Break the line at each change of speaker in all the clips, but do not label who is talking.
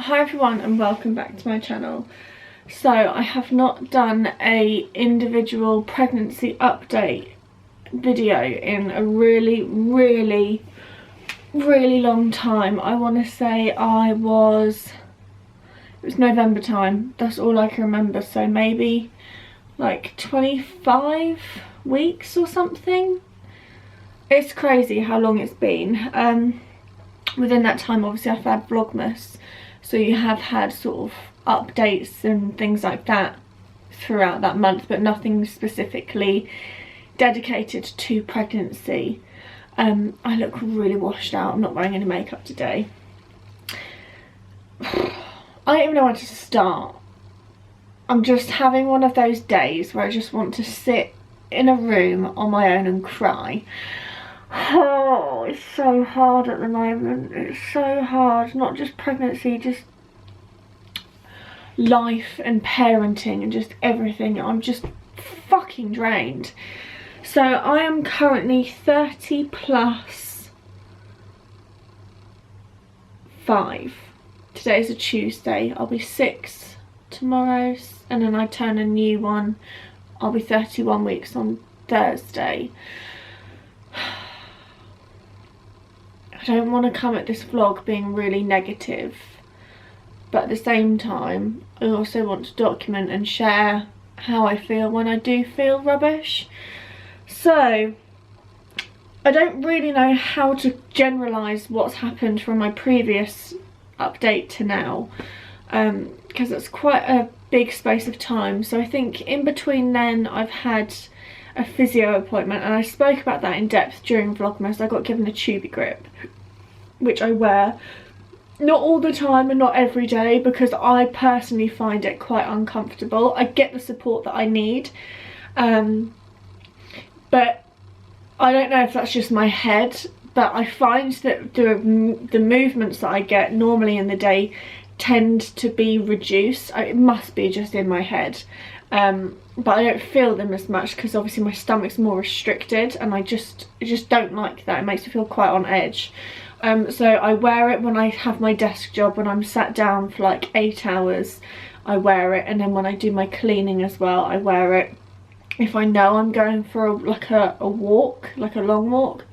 Hi everyone and welcome back to my channel. So I have not done a individual pregnancy update video in a really long time. I want to say it was November time, that's all I can remember, so maybe like 25 weeks or something. It's crazy how long it's been. Within that time obviously I've had Vlogmas, so you have had sort of updates and things like that throughout that month, but nothing specifically dedicated to pregnancy. I look really washed out. I'm not wearing any makeup today. I don't even know where to start. I'm just having one of those days where I just want to sit in a room on my own and cry. Oh, it's so hard at the moment. It's so hard. Not just pregnancy, just life and parenting and just everything. I'm just fucking drained. So I am currently 30 plus 5. Today's a Tuesday. I'll be 6 tomorrow, and then I turn a new one. I'll be 31 weeks on Thursday. I don't want to come at this vlog being really negative, but at the same time I also want to document and share how I feel when I do feel rubbish. So I don't really know how to generalise what's happened from my previous update to now, because it's quite a big space of time. So I think in between then I've had a physio appointment, and I spoke about that in depth during Vlogmas. I got given a tubey grip, which I wear not all the time and not every day because I personally find it quite uncomfortable. I get the support that I need, but I don't know if that's just my head, but I find that the movements that I get normally in the day tend to be reduced. It must be just in my head. But I don't feel them as much because obviously my stomach's more restricted, and I just don't like that. It makes me feel quite on edge. So I wear it when I have my desk job, when I'm sat down for like 8 hours I wear it, and then when I do my cleaning as well I wear it. If I know I'm going for a walk, like a long walk,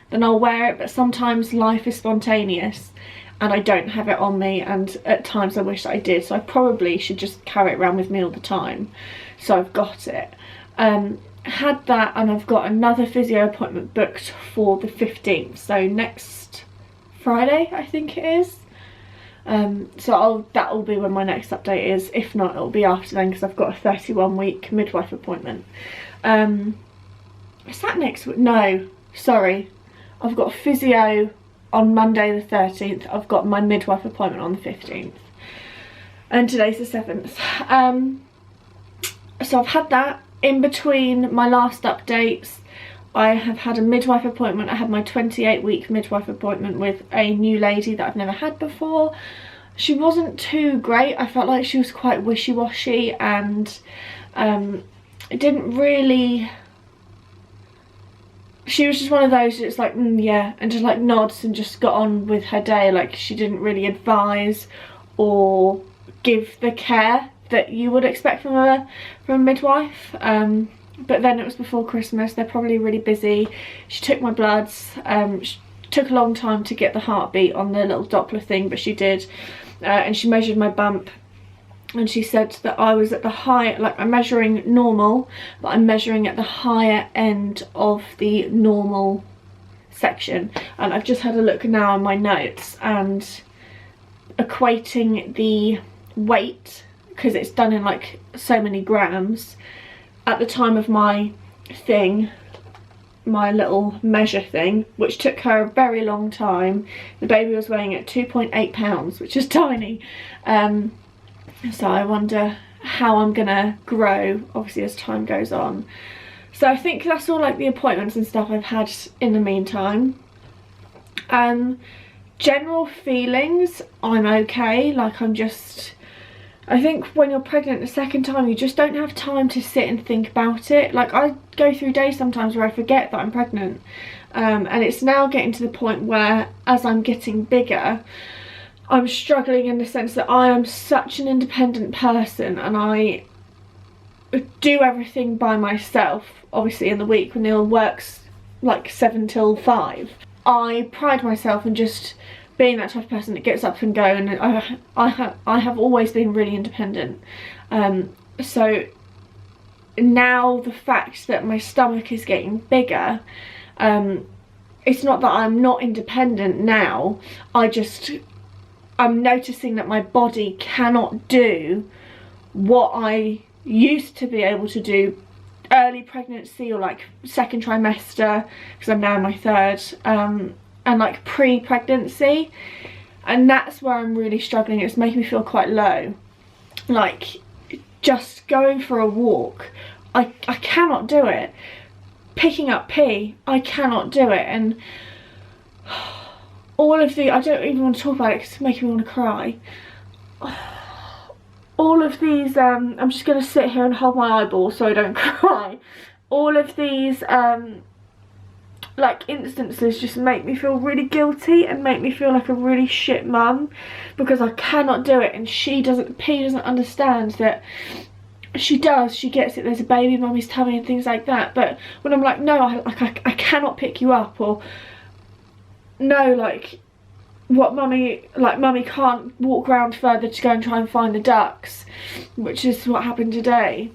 then I'll wear it. But sometimes life is spontaneous and I don't have it on me, and at times I wish that I did, so I probably should just carry it around with me all the time. So I've got it. Had that, and I've got another physio appointment booked for the 15th, so next Friday I think it is. So that will be when my next update is. If not, it'll be after then because I've got a 31-week midwife appointment. Is that next week? No, sorry, I've got physio on Monday the 13th. I've got my midwife appointment on the 15th, and today's the 7th. So I've had that. In between my last updates I have had a midwife appointment. I had my 28-week midwife appointment with a new lady that I've never had before. She wasn't too great. I felt like she was quite wishy-washy, and it didn't really... She was just one of those that's like, yeah, and just like nods and just got on with her day. Like, she didn't really advise or give the care that you would expect from a midwife. But then it was before Christmas, they're probably really busy. She took my bloods. She took a long time to get the heartbeat on the little Doppler thing, but she did. And she measured my bump, and she said that I was at the high, like I'm measuring normal, but I'm measuring at the higher end of the normal section. And I've just had a look now on my notes, and equating the weight, because it's done in like so many grams, at the time of my thing, my little measure thing, which took her a very long time, the baby was weighing at 2.8 pounds, which is tiny. So I wonder how I'm gonna grow obviously as time goes on. So I think that's all like the appointments and stuff I've had in the meantime. General feelings, I'm okay. Like, I think when you're pregnant the second time, you just don't have time to sit and think about it. Like, I go through days sometimes where I forget that I'm pregnant. And it's now getting to the point where, as I'm getting bigger, I'm struggling in the sense that I am such an independent person and I do everything by myself. Obviously in the week when Neil works like 7 till 5, I pride myself in just being that type of person that gets up and go, and I have always been really independent. So now the fact that my stomach is getting bigger, it's not that I'm not independent now, I'm noticing that my body cannot do what I used to be able to do early pregnancy or like second trimester, because I'm now in my third, and like pre-pregnancy, and that's where I'm really struggling. It's making me feel quite low. Like just going for a walk, I cannot do it. Picking up pee, I cannot do it. And all of the, I don't even want to talk about it because it's making me want to cry. All of these, I'm just going to sit here and hold my eyeball so I don't cry. All of these like instances just make me feel really guilty and make me feel like a really shit mum, because I cannot do it, and P doesn't understand that. She does, she gets it, there's a baby in mummy's tummy and things like that, but when I'm like, no, I cannot pick you up, or no, like what mummy can't walk around further to go and try and find the ducks, which is what happened today.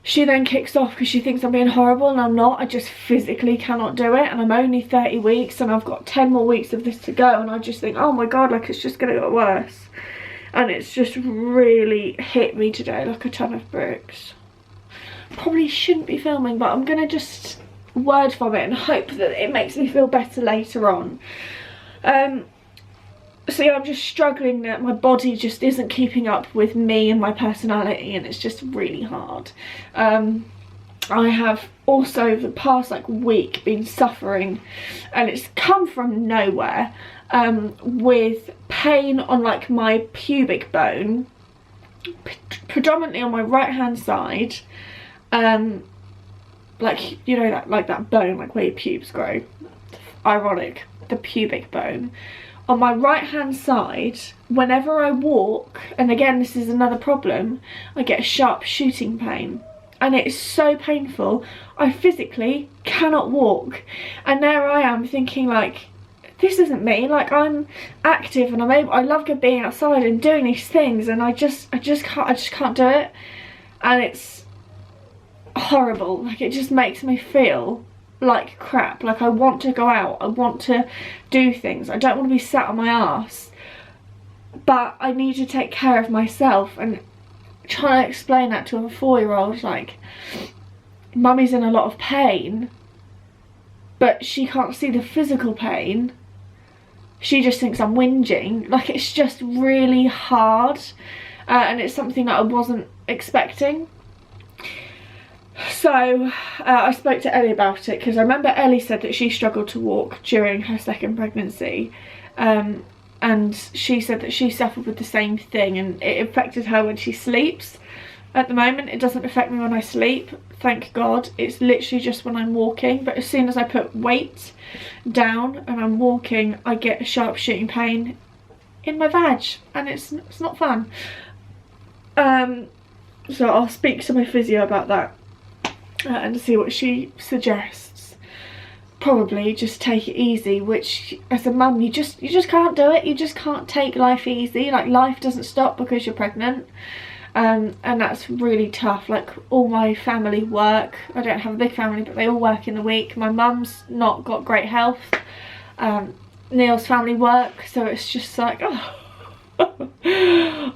She then kicks off because she thinks I'm being horrible, and I'm not. I just physically cannot do it, and I'm only 30 weeks and I've got 10 more weeks of this to go, and I just think, oh my god, like it's just gonna get worse. And it's just really hit me today like a ton of bricks. Probably shouldn't be filming, but I'm gonna just word vomit and hope that it makes me feel better later on. So yeah, I'm just struggling that my body just isn't keeping up with me and my personality, and it's just really hard. I have also the past like week been suffering, and it's come from nowhere, with pain on like my pubic bone, predominantly on my right hand side, like, you know, that bone like where your pubes grow, ironic, the pubic bone on my right hand side. Whenever I walk, and again this is another problem, I get a sharp shooting pain, and it is so painful. I physically cannot walk, and there I am thinking like, this isn't me. Like, I'm active and I love being outside and doing these things, and I just can't do it, and it's horrible. Like, it just makes me feel like crap. Like, I want to go out, I want to do things, I don't want to be sat on my ass, but I need to take care of myself. And trying to explain that to a 4-year-old, like, mummy's in a lot of pain, but she can't see the physical pain, she just thinks I'm whinging. Like, it's just really hard, and it's something that I wasn't expecting. So I spoke to Ellie about it, because I remember Ellie said that she struggled to walk during her second pregnancy, and she said that she suffered with the same thing, and it affected her when she sleeps. At the moment it doesn't affect me when I sleep, thank God. It's literally just when I'm walking, but as soon as I put weight down and I'm walking, I get a sharp shooting pain in my vag, and it's not fun. So I'll speak to my physio about that, and see what she suggests. Probably just take it easy, which as a mum you just can't do it. You just can't take life easy. Like, life doesn't stop because you're pregnant, and that's really tough. Like, all my family work. I don't have a big family, but they all work in the week. My mum's not got great health. Neil's family work, so it's just like, oh,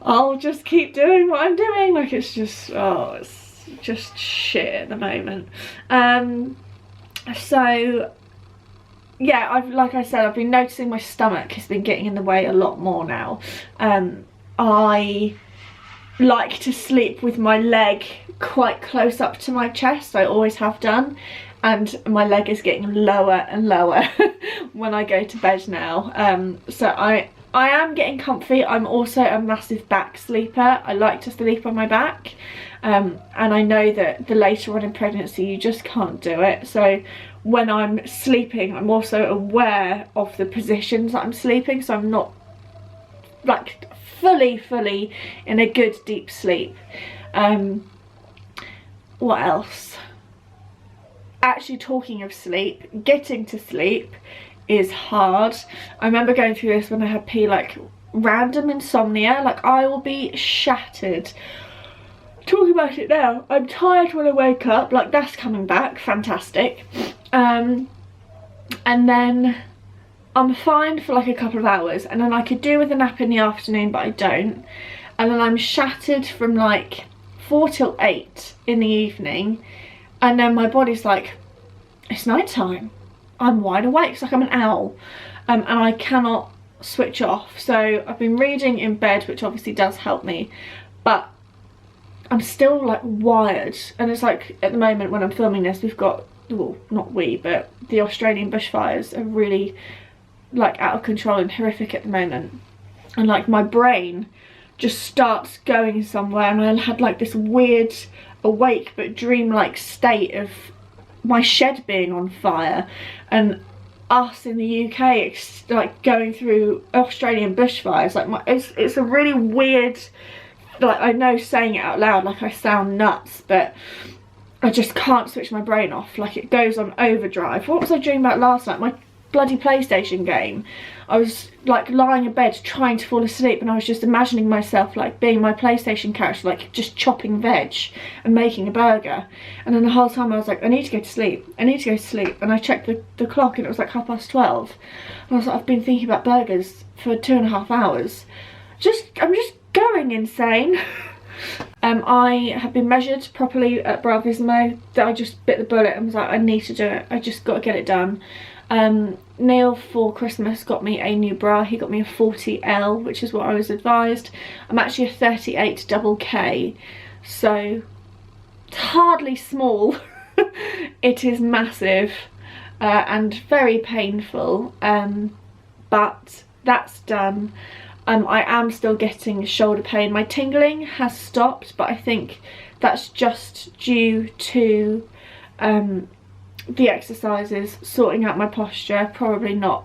I'll just keep doing what I'm doing. Like, it's just, oh, it's just shit at the moment. So yeah, like I said, I've been noticing my stomach has been getting in the way a lot more now. I like to sleep with my leg quite close up to my chest. I always have done, and my leg is getting lower and lower when I go to bed now. So I am getting comfy. I'm also a massive back sleeper. I like to sleep on my back, and I know that the later on in pregnancy you just can't do it. So when I'm sleeping, I'm also aware of the positions that I'm sleeping, so I'm not like fully in a good deep sleep. What else? Actually, talking of sleep, getting to sleep is hard. I remember going through this when I had like random insomnia. Like, I will be shattered talking about it now. I'm tired when I wake up, like that's coming back, fantastic. And then I'm fine for like a couple of hours, and then I could do with a nap in the afternoon, but I don't. And then I'm shattered from like 4 till 8 in the evening, and then my body's like, it's night time. I'm wide awake. It's like I'm an owl, and I cannot switch off. So I've been reading in bed, which obviously does help me, but I'm still like wired. And it's like, at the moment when I'm filming this, we've got, well, not we, but the Australian bushfires are really like out of control and horrific at the moment, and like my brain just starts going somewhere, and I had like this weird awake but dream-like state of my shed being on fire, and us in the UK like going through Australian bushfires. Like it's a really weird, like, I know saying it out loud like I sound nuts, but I just can't switch my brain off. Like, it goes on overdrive. What was I dreaming about last night? My bloody PlayStation game. I was like lying in bed trying to fall asleep, and I was just imagining myself like being my PlayStation character, like just chopping veg and making a burger. And then the whole time I was like, I need to go to sleep, I need to go to sleep. And I checked the clock, and it was like 12:30. And I was like, I've been thinking about burgers for 2.5 hours. I'm just going insane. I have been measured properly at Bravismo. That I just bit the bullet and was like, I need to do it. I just got to get it done. Neil for Christmas got me a new bra. He got me a 40L, which is what I was advised. I'm actually a 38 double K, so it's hardly small. It is massive and very painful, but that's done. I am still getting shoulder pain. My tingling has stopped, but I think that's just due to the exercises, sorting out my posture, probably not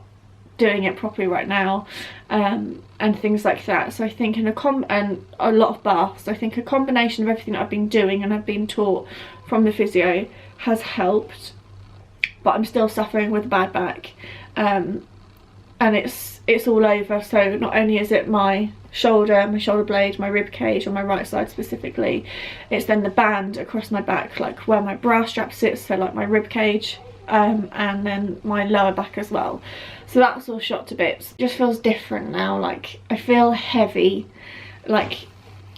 doing it properly right now, and things like that. So I think and a lot of baths. I think a combination of everything that I've been doing and I've been taught from the physio has helped, but I'm still suffering with a bad back, and it's all over. So not only is it my shoulder blade, my rib cage on my right side specifically, it's then the band across my back, like where my bra strap sits, so like my rib cage, and then my lower back as well. So that's all shot to bits. It just feels different now. Like, I feel heavy. Like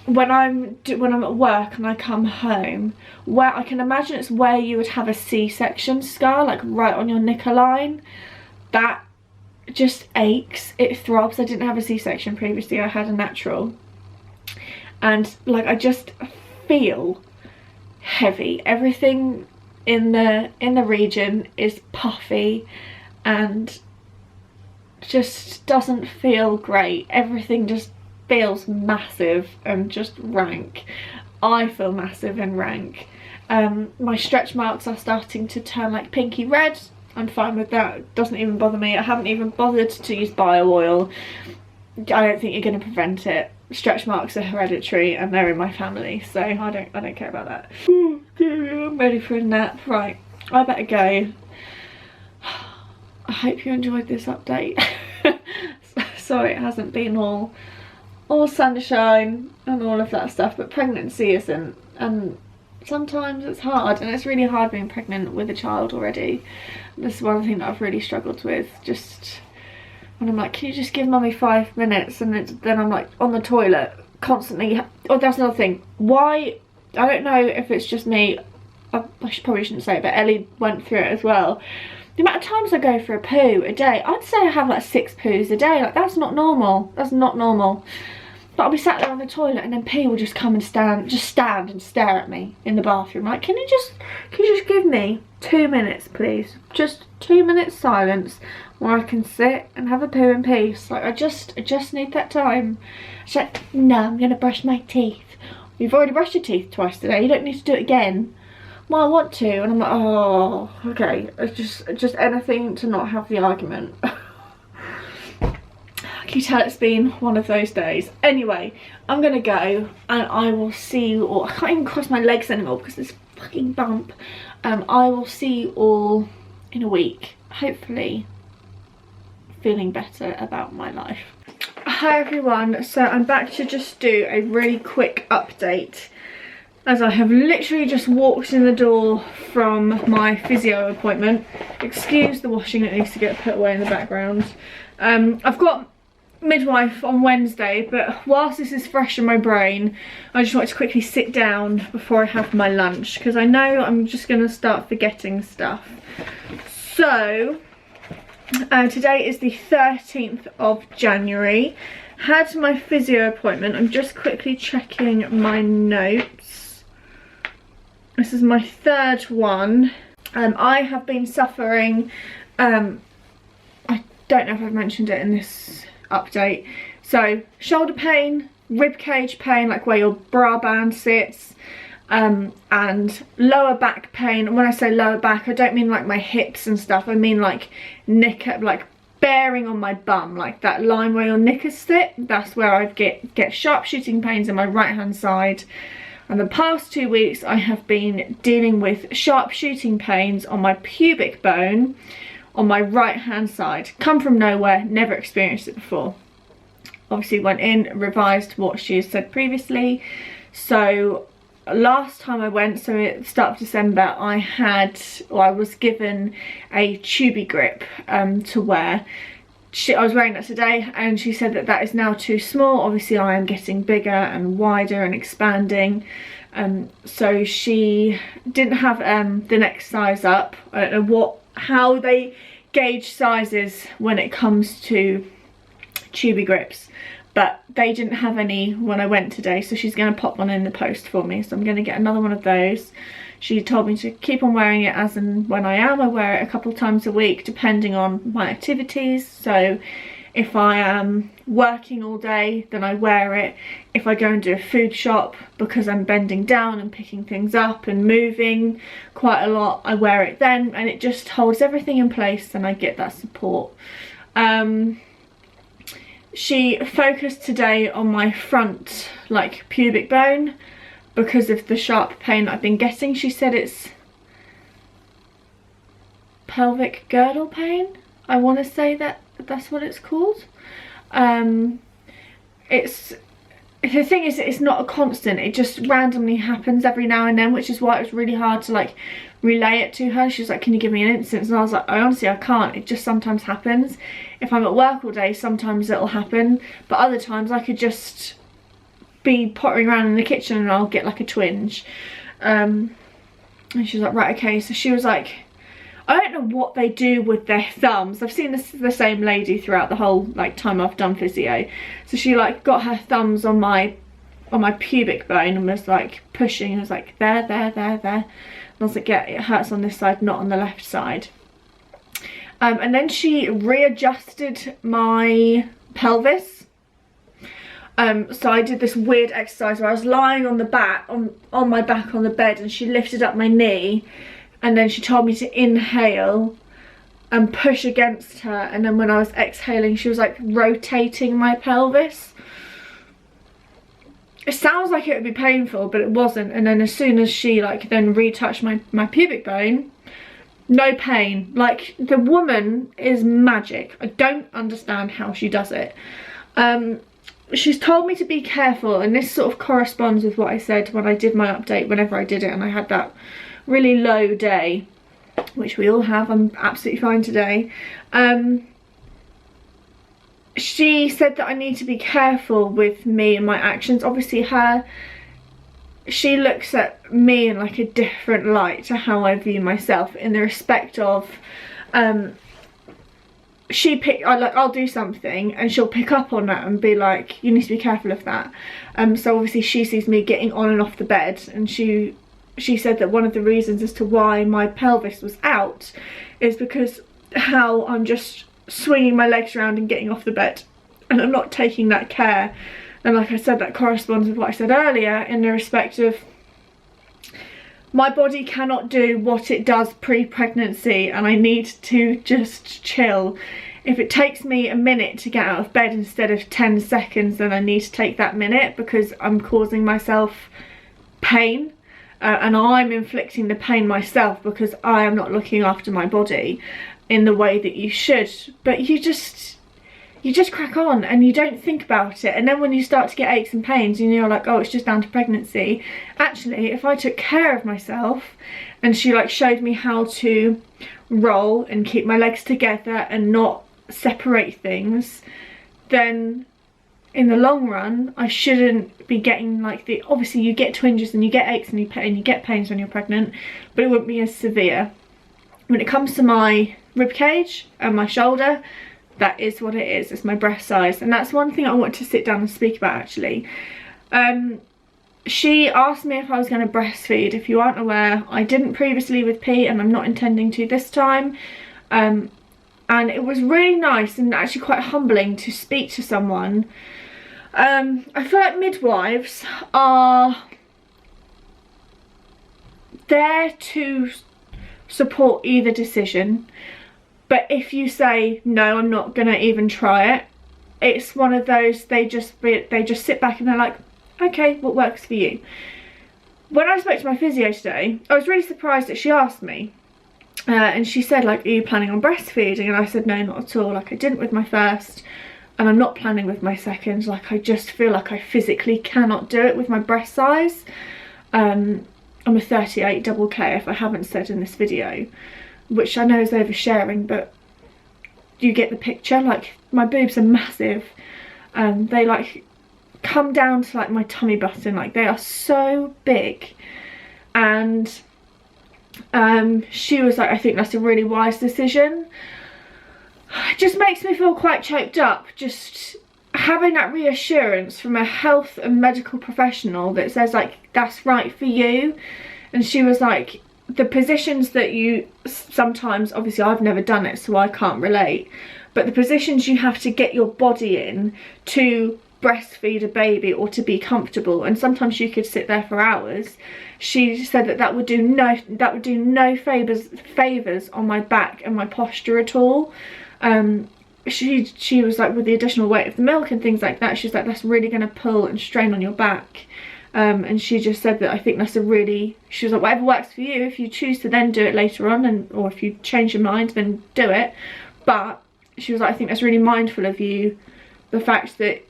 when I'm at work and I come home, where I can imagine it's where you would have a C-section scar, like right on your knicker line, that just aches, it throbs. I didn't have a C-section previously, I had a natural, and like I just feel heavy. Everything in the region is puffy and just doesn't feel great. Everything just feels massive and just rank. I feel massive and rank. My stretch marks are starting to turn like pinky red. I'm fine with that, it doesn't even bother me. I haven't even bothered to use bio oil. I don't think you're going to prevent it. Stretch marks are hereditary and they're in my family, so I don't care about that. I'm ready for a nap. Right, I better go. I hope you enjoyed this update. Sorry it hasn't been all sunshine and all of that stuff, but pregnancy isn't, and sometimes it's hard, and it's really hard being pregnant with a child already. This is one thing that I've really struggled with, just when I'm like, can you just give mummy 5 minutes, and then I'm like on the toilet constantly. Oh, that's another thing. Why, I don't know if it's just me, I probably shouldn't say it, but Ellie went through it as well. The amount of times I go for a poo a day, I'd say I have like 6 poos a day. Like, that's not normal. That's not normal. But I'll be sat there on the toilet and then P will just come and stand and stare at me in the bathroom. Like, can you just give me 2 minutes, please? Just 2 minutes silence where I can sit and have a poo in peace. Like, I just need that time. She's like, no, I'm gonna brush my teeth. You've already brushed your teeth twice today. You don't need to do it again. Well, I want to, and I'm like, oh, okay. It's just anything to not have the argument. can you tell it's been one of those days? Anyway, I'm gonna go and I will see you all. I can't even cross my legs anymore because this fucking bump. I will see you all in a week, hopefully feeling better about my life. Hi everyone, so I'm back to just do a really quick update as I have literally just walked in the door from my physio appointment. Excuse the washing that needs to get put away in the background. I've got Midwife on Wednesday, but whilst this is fresh in my brain, I just wanted to quickly sit down before I have my lunch because I know I'm just going to start forgetting stuff. So today is the 13th of January. Had my physio appointment. I'm just quickly checking my notes. This is my third one. I have been suffering, I don't know if I've mentioned it in this update. So shoulder pain, rib cage pain, like where your bra band sits, and lower back pain. And when I say lower back, I don't mean like my hips and stuff. I mean like like bearing on my bum, like that line where your knickers sit. That's where I get sharp shooting pains in my right hand side. And the past 2 weeks I have been dealing with sharp shooting pains on my pubic bone on my right hand side. Come from nowhere, never experienced it before. Obviously went in, revised what she has said previously. So last time I went, so at the start of December, I was given a tubey grip to wear. I was wearing that today and she said that that is now too small. Obviously I am getting bigger and wider and expanding. So she didn't have the next size up. I don't know how they gauge sizes when it comes to tubey grips, but they didn't have any when I went today, so she's going to pop one in the post for me. So I'm going to get another one of those. She told me to keep on wearing it as and when I am. I wear it a couple of times a week depending on my activities. So if I am working all day, then I wear it. If I go and do a food shop because I'm bending down and picking things up and moving quite a lot, I wear it then, and it just holds everything in place and I get that support. She focused today on my front like pubic bone because of the sharp pain that I've been getting. She said it's pelvic girdle pain. I want to say that's what it's called. The thing is, it's not a constant. It just randomly happens every now and then, which is why it was really hard to like relay it to her. She was like, can you give me an instance? And I was like, I can't. It just sometimes happens. If I'm at work all day, sometimes it'll happen, but other times I could just be pottering around in the kitchen and I'll get like a twinge. And she was like, right, okay. So she was like, I don't know what they do with their thumbs. I've seen the same lady throughout the whole like time I've done physio. So she like got her thumbs on my pubic bone and was like pushing, and was like there. And I was like, yeah, it hurts on this side, not on the left side. And then she readjusted my pelvis. So I did this weird exercise where I was lying on the back, on my back on the bed, and she lifted up my knee. And then she told me to inhale and push against her, and then when I was exhaling she was like rotating my pelvis. It sounds like it would be painful, but it wasn't. And then as soon as she like then retouched my pubic bone, no pain. Like, the woman is magic. I don't understand how she does it. She's told me to be careful, and this sort of corresponds with what I said when I did my update, whenever I did it and I had that really low day, which we all have. I'm absolutely fine today. She said that I need to be careful with me and my actions. Obviously she looks at me in like a different light to how I view myself, in the respect of I'll do something and she'll pick up on that and be like, you need to be careful of that. So obviously she sees me getting on and off the bed, and she said that one of the reasons as to why my pelvis was out is because how I'm just swinging my legs around and getting off the bed, and I'm not taking that care. And like I said, that corresponds with what I said earlier, in the respect of my body cannot do what it does pre-pregnancy, and I need to just chill if it takes me a minute to get out of bed instead of 10 seconds, then I need to take that minute because I'm causing myself pain. And I'm inflicting the pain myself because I am not looking after my body in the way that you should. But you just crack on and you don't think about it. And then when you start to get aches and pains and you're like, oh, it's just down to pregnancy. Actually, if I took care of myself and she like showed me how to roll and keep my legs together and not separate things, then in the long run I shouldn't be getting like the, obviously you get twinges and you get aches and you get pains when you're pregnant, but it wouldn't be as severe. When it comes to my rib cage and my shoulder, that is what it is. It's my breast size, and that's one thing I want to sit down and speak about actually. She asked me if I was going to breastfeed. If you aren't aware, I didn't previously with Pete and I'm not intending to this time. And it was really nice and actually quite humbling to speak to someone. I feel like midwives are there to support either decision, but if you say no, I'm not gonna even try it, it's one of those, they just sit back and they're like, okay, what works for you? When I spoke to my physio today, I was really surprised that she asked me. And she said like, are you planning on breastfeeding? And I said no, not at all. Like I didn't with my first and I'm not planning with my second. Like I just feel like I physically cannot do it with my breast size. I'm a 38 double K if I haven't said in this video, which I know is oversharing, but you get the picture. Like my boobs are massive. They like come down to like my tummy button, like they are so big. And she was like, I think that's a really wise decision. It just makes me feel quite choked up, just having that reassurance from a health and medical professional that says like, that's right for you. And she was like, the positions that you sometimes, obviously I've never done it so I can't relate, but the positions you have to get your body in to breastfeed a baby or to be comfortable, and sometimes you could sit there for hours. She said that would do no favors on my back and my posture at all. She was like, with the additional weight of the milk and things like that, she's like, that's really going to pull and strain on your back. And she just said that I think that's she was like, whatever works for you, if you choose to then do it later on, or if you change your mind, then do it. But she was like, I think that's really mindful of you, the fact that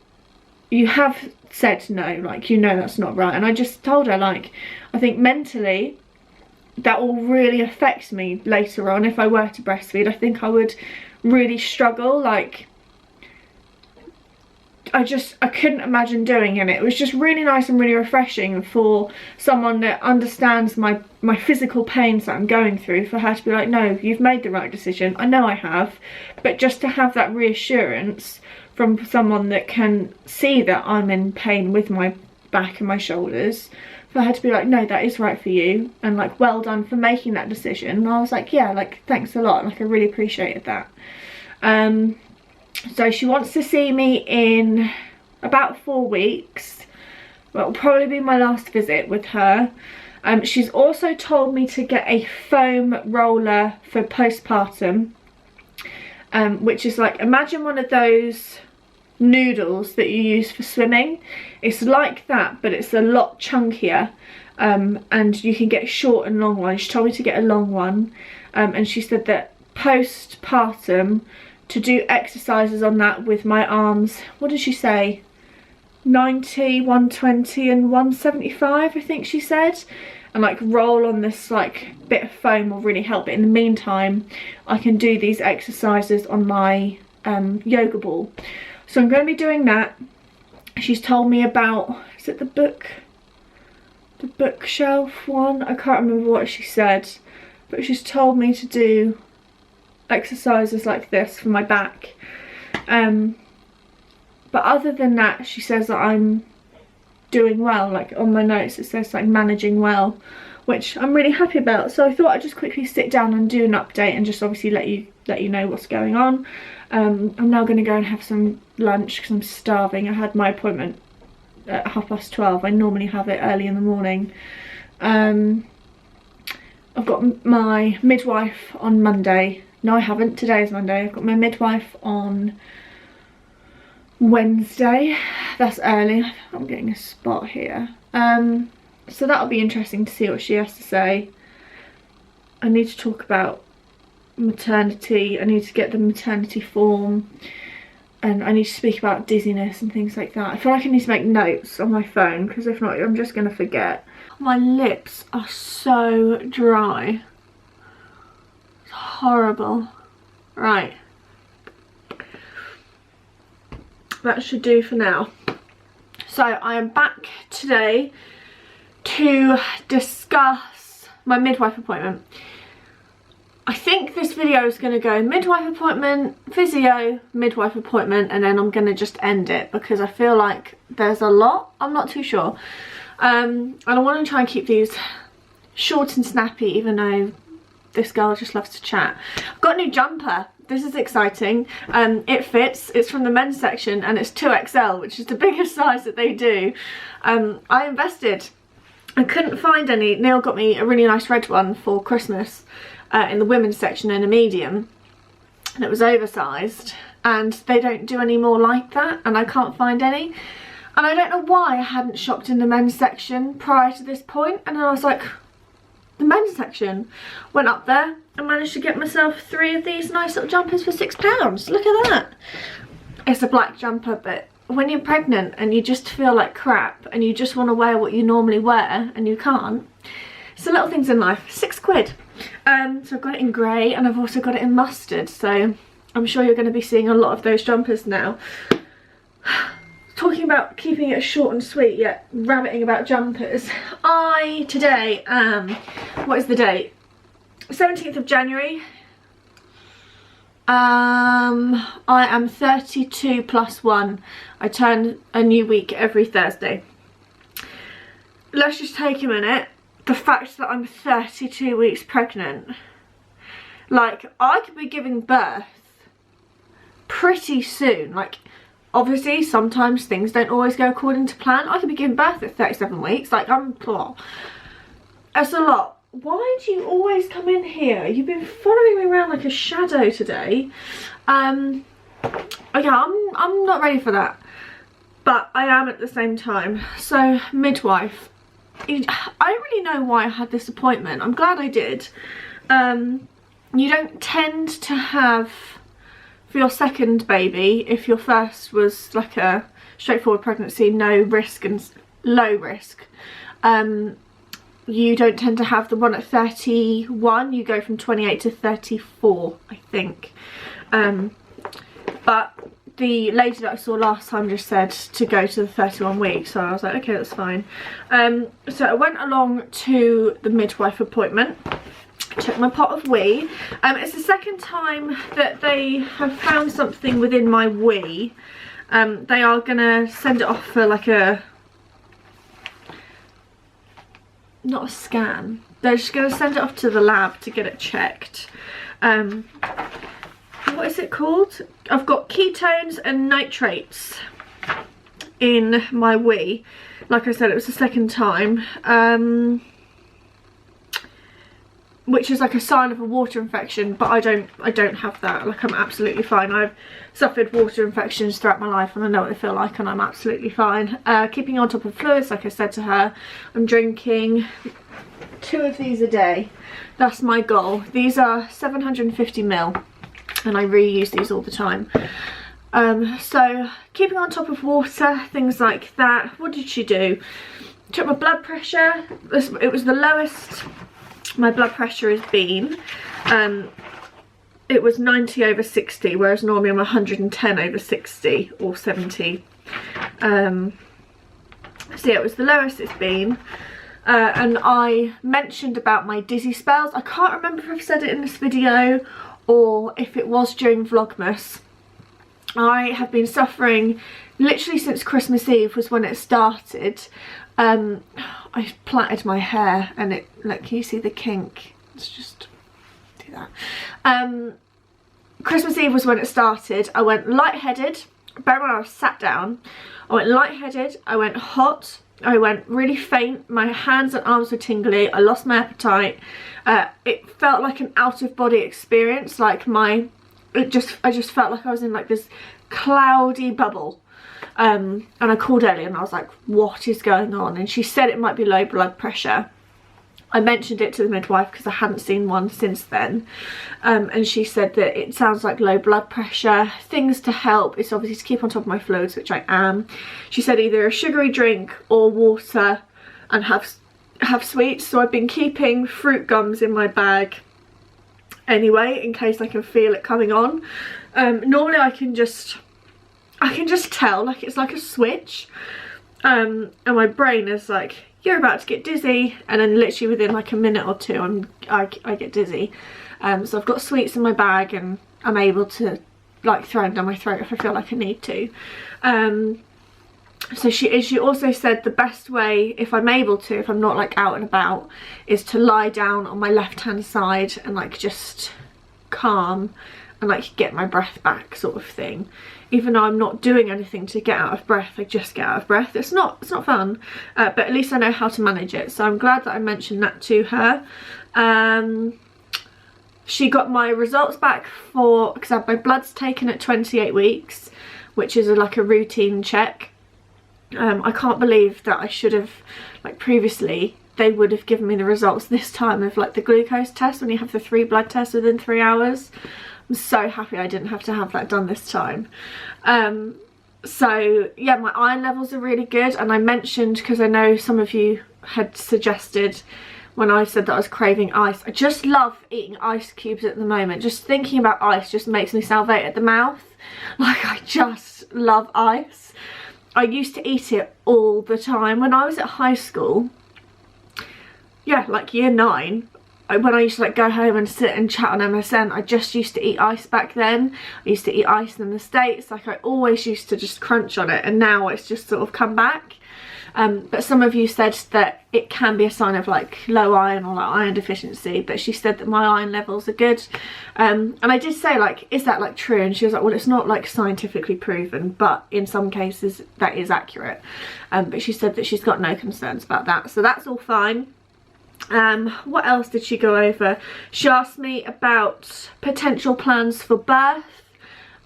you have said no, like, you know that's not right. And I just told her, like, I think mentally that will really affect me later on if I were to breastfeed. I think I would really struggle. Like, I couldn't imagine doing it. It was just really nice and really refreshing for someone that understands my physical pains that I'm going through, for her to be like, no, you've made the right decision. I know I have, but just to have that reassurance from someone that can see that I'm in pain with my back and my shoulders, for her to be like, no, that is right for you, and like, well done for making that decision. And I was like, yeah, like, thanks a lot. Like, I really appreciated that. So she wants to see me in about 4 weeks. Well, it'll probably be my last visit with her. She's also told me to get a foam roller for postpartum, which is like, imagine one of those noodles that you use for swimming. It's like that, but it's a lot chunkier, and you can get short and long ones. She told me to get a long one, and she said that postpartum, to do exercises on that with my arms, what did she say, 90, 120 and 175 I think she said, and like roll on this like bit of foam will really help. But in the meantime I can do these exercises on my yoga ball. So I'm going to be doing that. She's told me about, is it the bookshelf one? I can't remember what she said, but she's told me to do exercises like this for my back. But other than that, she says that I'm doing well. Like on my notes it says like managing well, which I'm really happy about. So I thought I'd just quickly sit down and do an update and just obviously let you know what's going on. I'm now going to go and have some lunch because I'm starving. I had my appointment at 12:30. I normally have it early in the morning. I've got my midwife on Monday, No, I haven't. Today is Monday. I've got my midwife on Wednesday. That's early. I'm getting a spot here. So that'll be interesting to see what she has to say. I need to talk about maternity. I need to get the maternity form, and I need to speak about dizziness and things like that. I feel like I need to make notes on my phone, because if not, I'm just going to forget. My lips are so dry. It's horrible. Right. That should do for now. So I am back today to discuss my midwife appointment. I think this video is going to go midwife appointment, physio, midwife appointment, and then I'm going to just end it because I feel like there's a lot. I'm not too sure. And I want to try and keep these short and snappy, even though this girl just loves to chat. I've got a new jumper. This is exciting. It fits. It's from the men's section and it's 2XL, which is the biggest size that they do. I invested. I couldn't find any. Neil got me a really nice red one for Christmas in the women's section in a medium, and it was oversized, and they don't do any more like that, and I can't find any. And I don't know why I hadn't shopped in the men's section prior to this point, and then I was like, the men's section. Went up there and managed to get myself 3 of these nice little jumpers for £6. Look at that. It's a black jumper, but when you're pregnant and you just feel like crap and you just want to wear what you normally wear and you can't, it's the little things in life. £6. So I've got it in grey and I've also got it in mustard, so I'm sure you're going to be seeing a lot of those jumpers now. Talking about keeping it short and sweet, yet rabbiting about jumpers. I today am, what is the date? 17th of January. I am 32 plus 1. I turn a new week every Thursday. Let's just take a minute. The fact that I'm 32 weeks pregnant. Like, I could be giving birth pretty soon. Like, obviously, sometimes things don't always go according to plan. I could be giving birth at 37 weeks. Like, that's a lot. Why do you always come in here? You've been following me around like a shadow today. Yeah, I'm not ready for that. But I am at the same time. So, midwife. I don't really know why I had this appointment. I'm glad I did. You don't tend to have, for your second baby, if your first was like a straightforward pregnancy, no risk and low risk, you don't tend to have the one at 31. You go from 28 to 34, I think. But the lady that I saw last time just said to go to the 31 weeks, so I was like, okay, that's fine. So I went along to the midwife appointment, took my pot of wee. It's the second time that they have found something within my wee. They are gonna send it off for like a, not a scan, they're just gonna send it off to the lab to get it checked. What is it called? I've got ketones and nitrates in my wee. Like I said, it was the second time, which is like a sign of a water infection, but I don't have that. Like, I'm absolutely fine. I've suffered water infections throughout my life and I know what they feel like, and I'm absolutely fine. Keeping on top of fluids, like I said to her, I'm drinking 2 of these a day. That's my goal. These are 750ml. And I reuse these all the time. So keeping on top of water, things like that. What did she do? Took my blood pressure. It was the lowest my blood pressure has been. It was 90/60, whereas normally I'm 110/60 or 70. So yeah, it was the lowest it's been. And I mentioned about my dizzy spells. I can't remember if I've said it in this video or if it was during Vlogmas. I have been suffering literally since Christmas Eve was when it started. I plaited my hair and it, like, can you see the kink? Let's just do that. Christmas Eve was when it started. I went lightheaded. Bear in mind I was sat down. I went lightheaded, I went hot, I went really faint, my hands and arms were tingly, I lost my appetite. It felt like an out-of-body experience, like I just felt like I was in like this cloudy bubble. And I called Ellie and I was like, what is going on? And she said it might be low blood pressure. I mentioned it to the midwife because I hadn't seen one since then, and she said that it sounds like low blood pressure. Things to help is obviously to keep on top of my fluids, which I am. She said either a sugary drink or water and have sweets. So I've been keeping fruit gums in my bag anyway in case I can feel it coming on. Normally I can just tell, like it's like a switch, and my brain is like, you're about to get dizzy, and then literally within like a minute or two I get dizzy. So I've got sweets in my bag and I'm able to like throw them down my throat if I feel like I need to. So she also said the best way, if I'm able to, if I'm not like out and about, is to lie down on my left hand side and like just calm and like get my breath back, sort of thing. Even though I'm not doing anything to get out of breath, I just get out of breath. It's not fun, but at least I know how to manage it. So I'm glad that I mentioned that to her. She got my results back because I had my bloods taken at 28 weeks, which is like a routine check. I can't believe that I should have, like previously, they would have given me the results this time of like the glucose test when you have the 3 blood tests within 3 hours. I'm so happy I didn't have to have that done this time. So yeah, my iron levels are really good, and I mentioned, because I know some of you had suggested when I said that I was craving ice. I just love eating ice cubes at the moment. Just thinking about ice just makes me salivate at the mouth. Like, I just love ice. I used to eat it all the time when I was at high school. Yeah, like year 9. When I used to like go home and sit and chat on MSN, I just used to eat ice back then. I used to eat ice in the States, like I always used to just crunch on it, and now it's just sort of come back. But some of you said that it can be a sign of like low iron or like iron deficiency, but she said that my iron levels are good. And I did say, like, is that like true? And she was like, well, it's not like scientifically proven, but in some cases that is accurate. But she said that she's got no concerns about that, so that's all fine. What else did she go over? She asked me about potential plans for birth.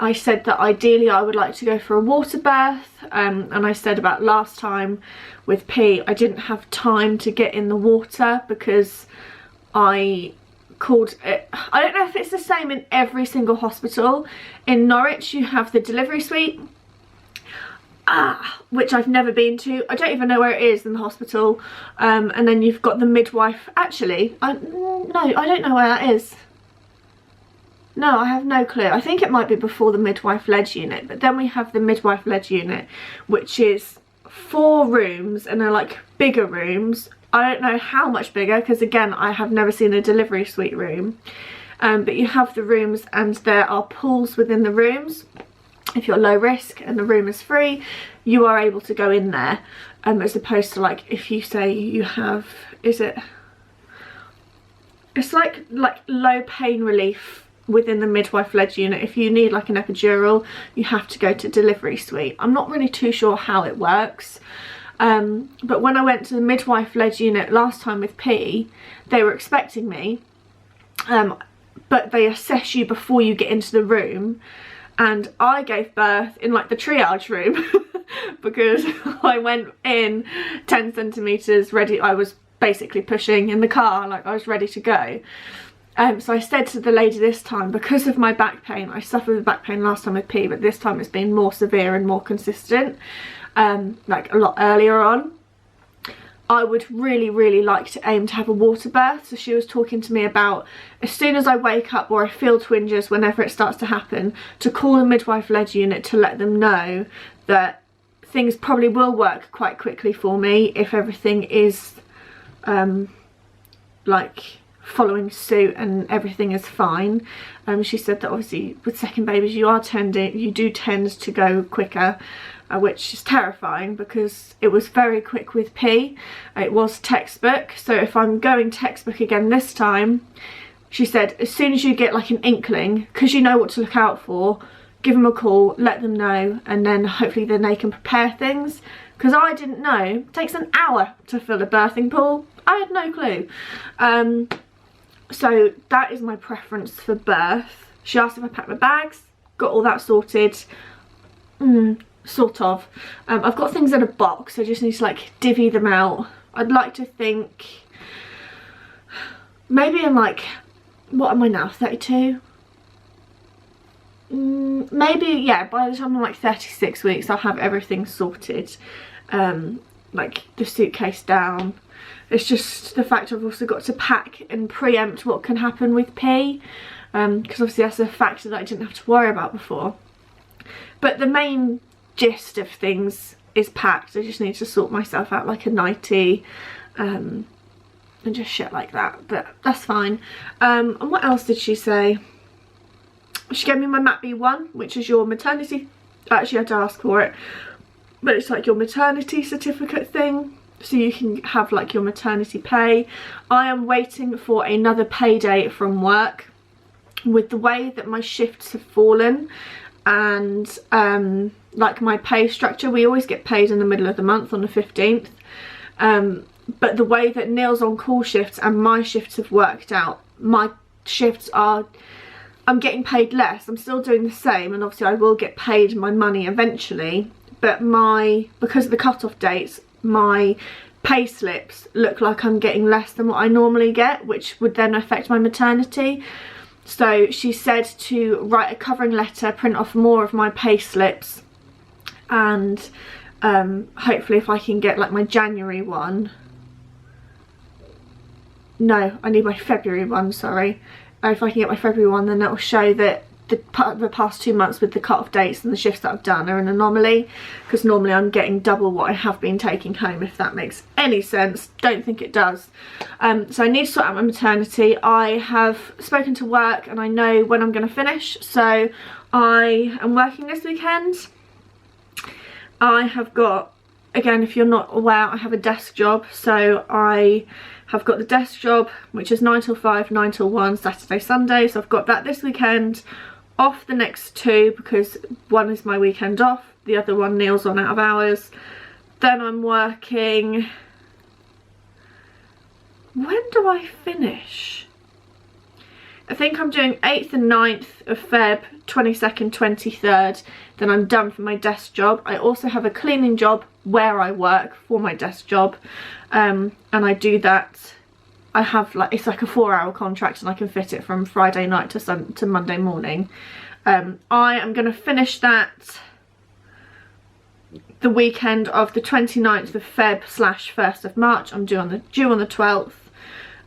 I said that ideally I would like to go for a water birth, and I said about last time with P, I didn't have time to get in the water because I called it, I don't know if it's the same in every single hospital. In Norwich you have the delivery suite, which I've never been to. I don't even know where it is in the hospital. And then you've got the midwife. Actually, no, I don't know where that is. No, I have no clue. I think it might be before the midwife-led unit, but then we have the midwife-led unit, which is 4 rooms, and they're like bigger rooms. I don't know how much bigger, because again, I have never seen a delivery suite room. But you have the rooms, and there are pools within the rooms. If you're low risk and the room is free, you are able to go in there, as opposed to like if you say you have, it's like low pain relief within the midwife-led unit. If you need like an epidural, you have to go to delivery suite. I'm not really too sure how it works, but when I went to the midwife-led unit last time with P, they were expecting me, but they assess you before you get into the room. And I gave birth in like the triage room because I went in 10 centimetres ready. I was basically pushing in the car, like I was ready to go. So I said to the lady this time, because of my back pain, I suffered with back pain last time with P, but this time it's been more severe and more consistent, like a lot earlier on. I would really like to aim to have a water birth. So she was talking to me about, as soon as I wake up or I feel twinges, whenever it starts to happen, to call the midwife-led unit to let them know that things probably will work quite quickly for me if everything is like following suit and everything is fine. She said that obviously with second babies you do tend to go quicker, which is terrifying because it was very quick with P. It was textbook, so if I'm going textbook again this time, she said as soon as you get like an inkling, because you know what to look out for, give them a call, let them know, and then hopefully then they can prepare things, because I didn't know it takes an hour to fill a birthing pool. I had no clue. So that is my preference for birth. She asked if I packed my bags, got all that sorted. Sort of. I've got things in a box, I just need to like divvy them out. I'd like to think maybe in like, what am I now, 32? Maybe, yeah, by the time I'm like 36 weeks I'll have everything sorted, like the suitcase down. It's just the fact I've also got to pack and preempt what can happen with pee, because obviously that's a factor that I didn't have to worry about before. But the main gist of things is packed. I just need to sort myself out like a nightie, and just shit like that, but that's fine. And what else did she say? She gave me my Mat B1, which is your maternity, actually I had to ask for it, but it's like your maternity certificate thing, so you can have like your maternity pay. I am waiting for another payday from work. With the way that my shifts have fallen and like my pay structure, we always get paid in the middle of the month on the 15th, but the way that Neil's on call shifts and my shifts have worked out, my shifts are, I'm getting paid less. I'm still doing the same, and obviously I will get paid my money eventually, but because of the cut-off dates, my pay slips look like I'm getting less than what I normally get, which would then affect my maternity. So she said to write a covering letter, print off more of my pay slips, and hopefully if I can get like my January one, no, I need my February one, sorry. If I can get my February one, then that will show that the past 2 months with the cut-off dates and the shifts that I've done are an anomaly, because normally I'm getting double what I have been taking home, if that makes any sense. Don't think it does. So I need to sort out my maternity. I have spoken to work and I know when I'm going to finish, so I am working this weekend. I have got, again, if you're not aware, I have a desk job, so I have got the desk job, which is 9 till 5, 9 till 1, Saturday, Sunday, so I've got that this weekend, off the next 2 because one is my weekend off, the other one Neil's on out of hours. Then I'm working, when do I finish? I think I'm doing 8th and 9th of Feb, 22nd, 23rd, then I'm done for my desk job. I also have a cleaning job where I work for my desk job, and I do that. I have like, it's like a 4-hour contract and I can fit it from Friday night to Monday morning. I am going to finish that the weekend of the 29th of Feb / 1st of March. I'm due on the 12th.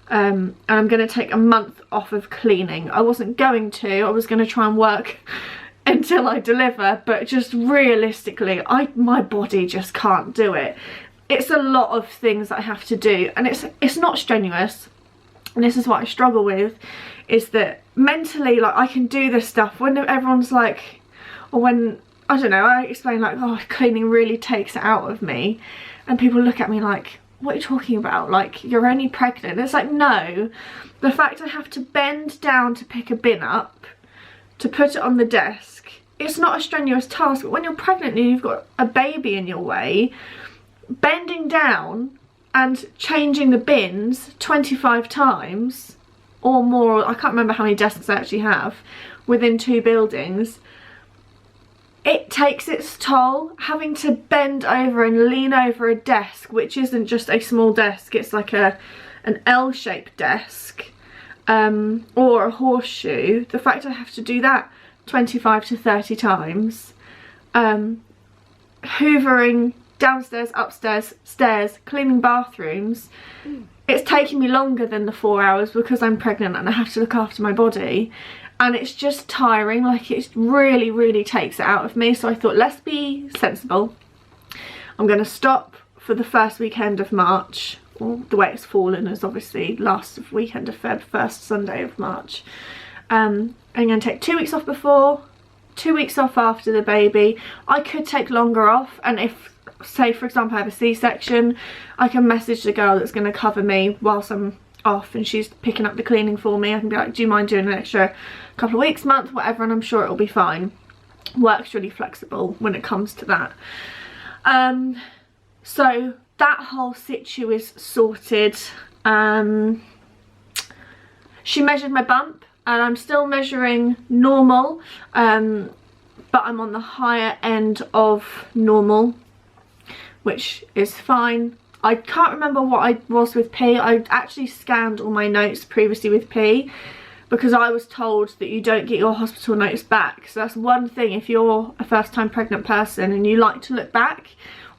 And I'm going to take a month off of cleaning. I wasn't going to, I was going to try and work until I deliver, but just realistically my body just can't do it. It's a lot of things that I have to do, and it's not strenuous, and this is what I struggle with, is that mentally, like, I can do this stuff when everyone's like, or when, I don't know, I explain like, oh, cleaning really takes it out of me, and people look at me like, what are you talking about? Like, you're only pregnant. It's like, no, the fact I have to bend down to pick a bin up, to put it on the desk, it's not a strenuous task. But when you're pregnant and you've got a baby in your way, bending down and changing the bins 25 times or more, I can't remember how many desks I actually have within 2 buildings, it takes its toll. Having to bend over and lean over a desk, which isn't just a small desk, it's like an L-shaped desk, or a horseshoe, the fact I have to do that 25 to 30 times, hoovering downstairs, upstairs, stairs, cleaning bathrooms, it's taking me longer than the 4 hours because I'm pregnant and I have to look after my body, and it's just tiring. Like, it really takes it out of me. So I thought, let's be sensible. I'm going to stop for the first weekend of March. Well, the way it's fallen is obviously last weekend of Feb, first Sunday of March. I'm going to take 2 weeks off before, 2 weeks off after the baby. I could take longer off, and if, say for example, I have a C-section, I can message the girl that's going to cover me whilst I'm off and she's picking up the cleaning for me. I can be like, do you mind doing an extra couple of weeks, month, whatever, and I'm sure it'll be fine. Work's really flexible when it comes to that. So that whole situ is sorted. She measured my bump and I'm still measuring normal, but I'm on the higher end of normal, which is fine. I can't remember what I was with P. I actually scanned all my notes previously with P because I was told that you don't get your hospital notes back. So that's one thing, if you're a first time pregnant person and you like to look back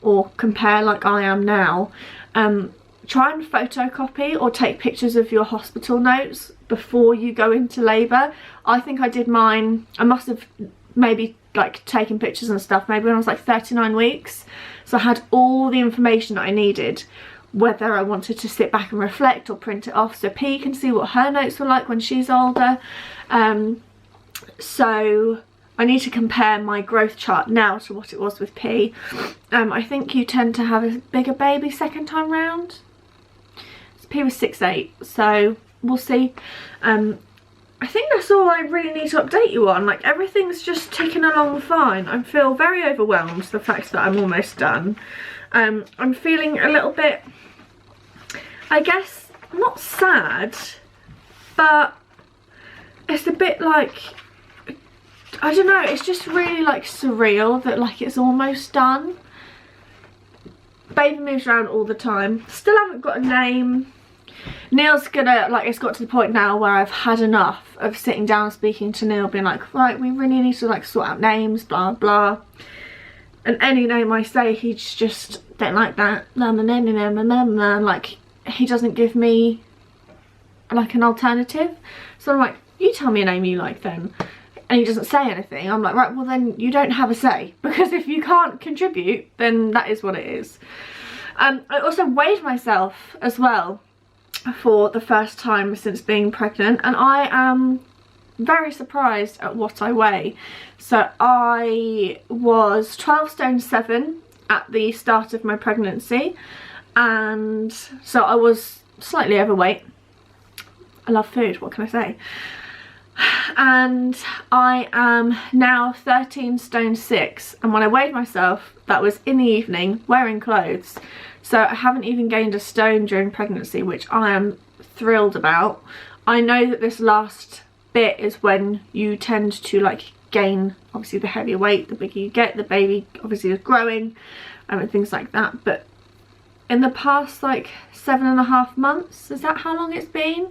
or compare like I am now, try and photocopy or take pictures of your hospital notes before you go into labour. I think I did mine, I must have maybe like taken pictures and stuff maybe when I was like 39 weeks. So I had all the information that I needed, whether I wanted to sit back and reflect or print it off so P can see what her notes were like when she's older. So I need to compare my growth chart now to what it was with P. I think you tend to have a bigger baby second time round. P was 6'8", so we'll see. I think that's all I really need to update you on. Like, everything's just ticking along fine. I feel very overwhelmed with the fact that I'm almost done. I'm feeling a little bit, I guess, not sad, but it's a bit like, I don't know, it's just really like surreal that like it's almost done. Baby moves around all the time. Still haven't got a name. Neil's gonna, like, it's got to the point now where I've had enough of sitting down speaking to Neil, being like, right, we really need to like sort out names, blah blah. And any name I say, he's just don't like that. Like, he doesn't give me like an alternative. So I'm like, you tell me a name you like then. And he doesn't say anything. I'm like, right, well then you don't have a say, because if you can't contribute, then that is what it is. I also weighed myself as well for the first time since being pregnant, and I am very surprised at what I weigh. So I was 12 stone 7 at the start of my pregnancy, and so I was slightly overweight. I love food, what can I say? And I am now 13 stone 6, and when I weighed myself, that was in the evening wearing clothes. So I haven't even gained a stone during pregnancy, which I am thrilled about. I know that this last bit is when you tend to like gain, obviously the heavier weight, the bigger you get, the baby obviously is growing and things like that. But in the past like 7.5 months, is that how long it's been?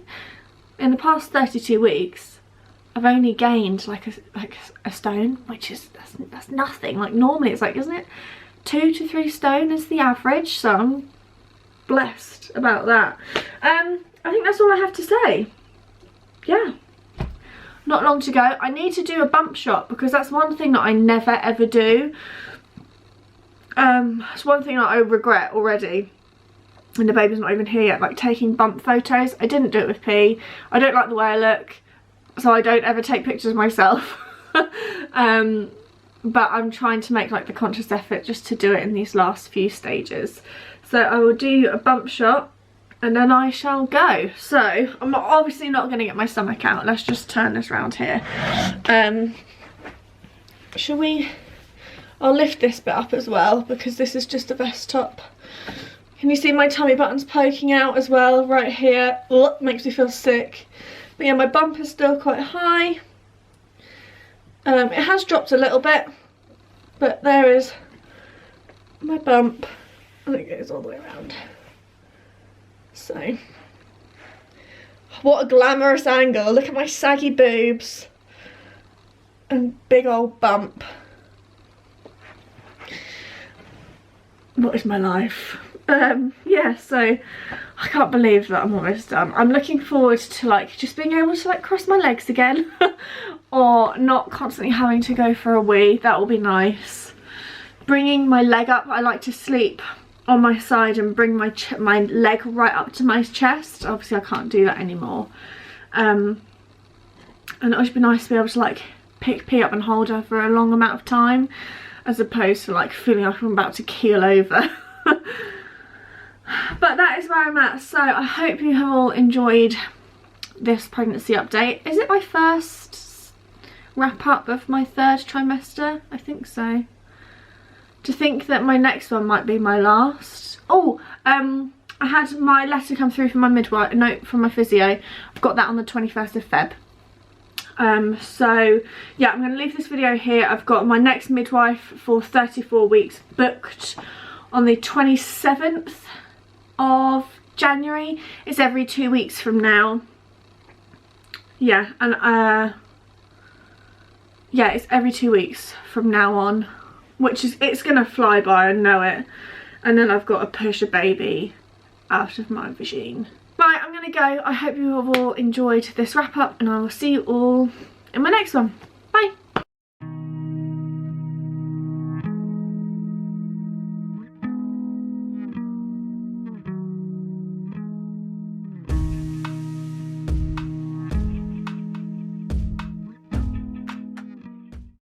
In the past 32 weeks, I've only gained like a stone, which is, that's nothing. Like normally it's like, isn't it 2 to 3 stone is the average, so I'm blessed about that. I think that's all I have to say. Yeah, not long to go. I need to do a bump shot because that's one thing that I never ever do. It's one thing that I regret already, and the baby's not even here yet, like taking bump photos. I didn't do it with P. I don't like the way I look, so I don't ever take pictures myself. But I'm trying to make like the conscious effort just to do it in these last few stages. So I will do a bump shot and then I shall go. So I'm obviously not going to get my stomach out. Let's just turn this around here. Shall we? I'll lift this bit up as well because this is just a vest top. Can you see my tummy buttons poking out as well right here? Oh, makes me feel sick. But yeah, my bump is still quite high. It has dropped a little bit, but there is my bump, and it goes all the way around. So, what a glamorous angle. Look at my saggy boobs and big old bump. What is my life? Yeah, so I can't believe that I'm almost done. I'm looking forward to like just being able to like cross my legs again or not constantly having to go for a wee. That will be nice. Bringing my leg up, I like to sleep on my side and bring my leg right up to my chest. Obviously I can't do that anymore. And it would be nice to be able to like pick P up and hold her for a long amount of time, as opposed to like feeling like I'm about to keel over. But that is where I'm at. So I hope you have all enjoyed this pregnancy update. Is it my first wrap up of my 3rd trimester? I think so. to think that my next one might be my last. Oh, I had my letter come through from my midwife, a note from my physio. I've got that on the 21st of Feb. So yeah, I'm going to leave this video here. I've got my next midwife for 34 weeks booked on the 27th of January. It's every 2 weeks from now. Yeah, and yeah, it's every 2 weeks from now on, which is, it's going to fly by, I know it. And then I've got to push a baby out of my vagine. Right, I'm going to go. I hope you have all enjoyed this wrap up, and I will see you all in my next one.